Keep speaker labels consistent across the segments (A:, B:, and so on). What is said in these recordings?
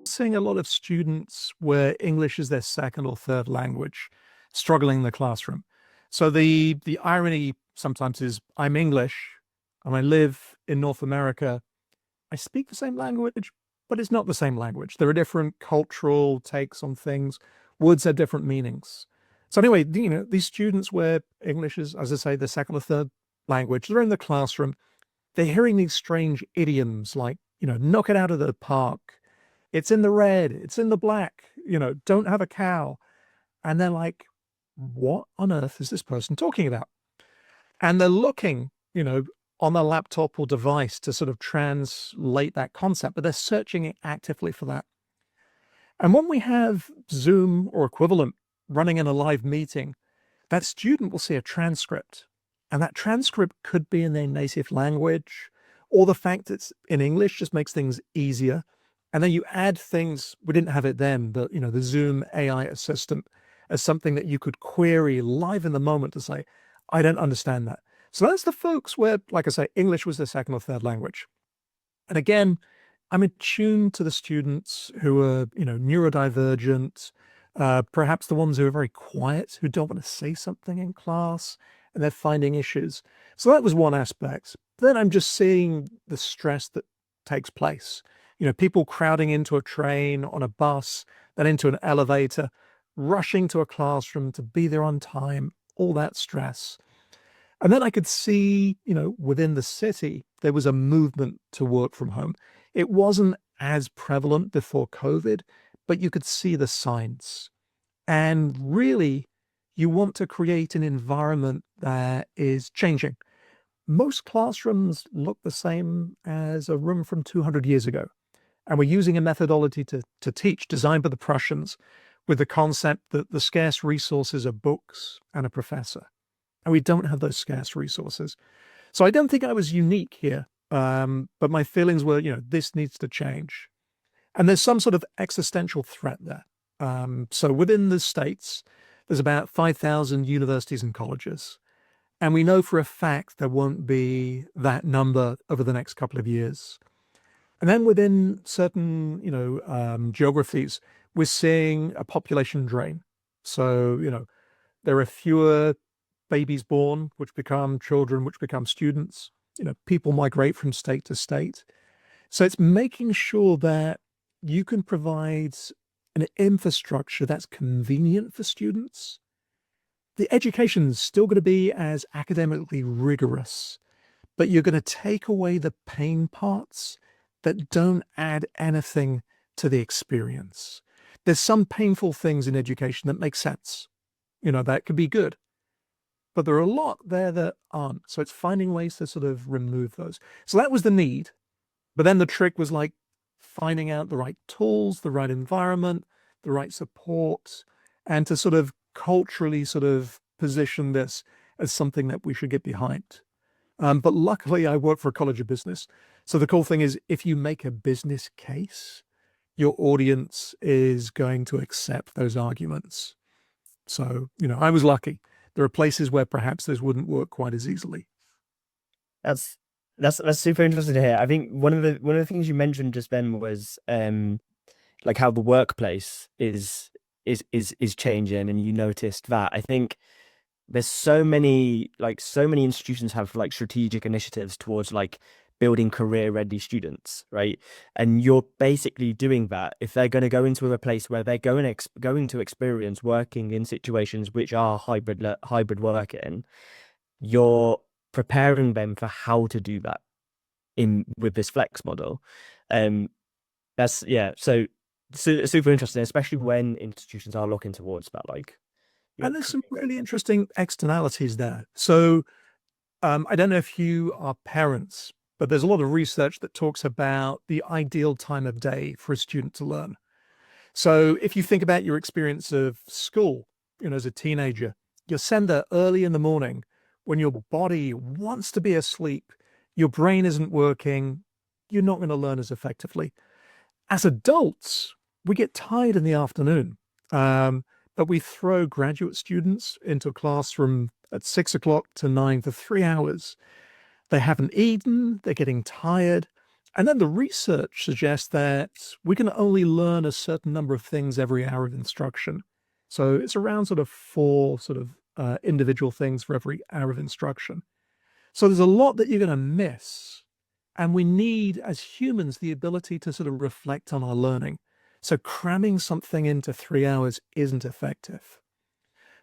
A: seeing a lot of students where English is their second or third language struggling in the classroom. So the irony sometimes is I'm English and I live in North America. I speak the same language, but it's not the same language. There are different cultural takes on things. Words have different meanings. So anyway, these students where English is, as I say, the second or third language, they're in the classroom, they're hearing these strange idioms like, knock it out of the park. It's in the red, it's in the black, don't have a cow. And they're like, what on earth is this person talking about? And they're looking, on their laptop or device to sort of translate that concept, but they're searching actively for that. And when we have Zoom or equivalent running in a live meeting, that student will see a transcript. And that transcript could be in their native language, or the fact that it's in English just makes things easier. And then you add things, we didn't have it then, but the Zoom AI assistant as something that you could query live in the moment to say, I don't understand that. So that's the folks where, like I say, English was their second or third language. And again, I'm attuned to the students who are, neurodivergent, perhaps the ones who are very quiet, who don't want to say something in class, and they're finding issues. So that was one aspect. Then I'm just seeing the stress that takes place. People crowding into a train, on a bus, then into an elevator, rushing to a classroom to be there on time, all that stress. And then I could see, within the city, there was a movement to work from home. It wasn't as prevalent before COVID, but you could see the signs. And really, you want to create an environment that is changing. Most classrooms look the same as a room from 200 years ago. And we're using a methodology to teach designed by the Prussians with the concept that the scarce resources are books and a professor. And we don't have those scarce resources. So I don't think I was unique here. But my feelings were, this needs to change. And there's some sort of existential threat there. So within the States, there's about 5,000 universities and colleges. And we know for a fact there won't be that number over the next couple of years. And then within certain, geographies, we're seeing a population drain. So, there are fewer babies born, which become children, which become students. People migrate from state to state. So it's making sure that you can provide an infrastructure that's convenient for students. The education is still going to be as academically rigorous, but you're going to take away the pain parts that don't add anything to the experience. There's some painful things in education that make sense, that could be good, but there are a lot there that aren't. So it's finding ways to sort of remove those. So that was the need. But then the trick was like finding out the right tools, the right environment, the right support, and to sort of culturally sort of position this as something that we should get behind. But luckily, I work for a college of business. So the cool thing is, if you make a business case, your audience is going to accept those arguments. So, I was lucky. There are places where perhaps this wouldn't work quite as easily.
B: That's super interesting to hear. I think one of the things you mentioned just then was like how the workplace is changing, and you noticed that. I think there's so many institutions have like strategic initiatives towards like building career ready students, right? And you're basically doing that. If they're going to go into a place where they're going to experience working in situations which are hybrid working, you're preparing them for how to do that with this flex model. That's so super interesting, especially when institutions are looking towards that.
A: And there's some really interesting externalities there. So I don't know if you are parents, but there's a lot of research that talks about the ideal time of day for a student to learn. So if you think about your experience of school, as a teenager, you send her early in the morning when your body wants to be asleep, your brain isn't working, you're not going to learn as effectively. As adults, we get tired in the afternoon, but we throw graduate students into a classroom at 6 o'clock to 9 for 3 hours. They haven't eaten, they're getting tired. And then the research suggests that we can only learn a certain number of things every hour of instruction. So it's around sort of four sort of individual things for every hour of instruction. So there's a lot that you're going to miss. And we need, as humans, the ability to sort of reflect on our learning. So cramming something into 3 hours isn't effective.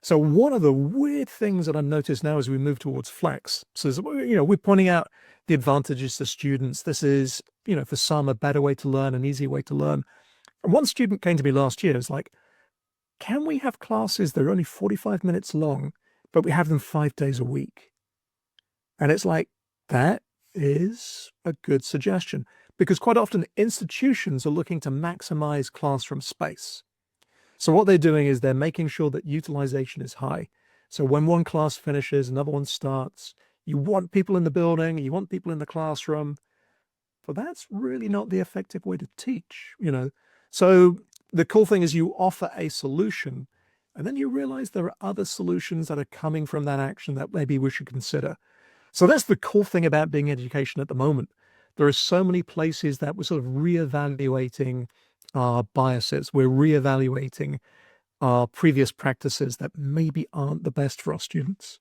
A: So one of the weird things that I've noticed now as we move towards flex, so we're pointing out the advantages to students. This is, for some, a better way to learn, an easy way to learn. And one student came to me last year, is like, can we have classes that are only 45 minutes long, but we have them 5 days a week? And it's like, that is a good suggestion, because quite often institutions are looking to maximize classroom space. So what they're doing is they're making sure that utilization is high. So when one class finishes, another one starts. You want people in the building, you want people in the classroom, but that's really not the effective way to teach. So the cool thing is you offer a solution, and then you realize there are other solutions that are coming from that action that maybe we should consider. So that's the cool thing about being education at the moment. There are so many places that we're sort of reevaluating our biases. We're reevaluating our previous practices that maybe aren't the best for our students.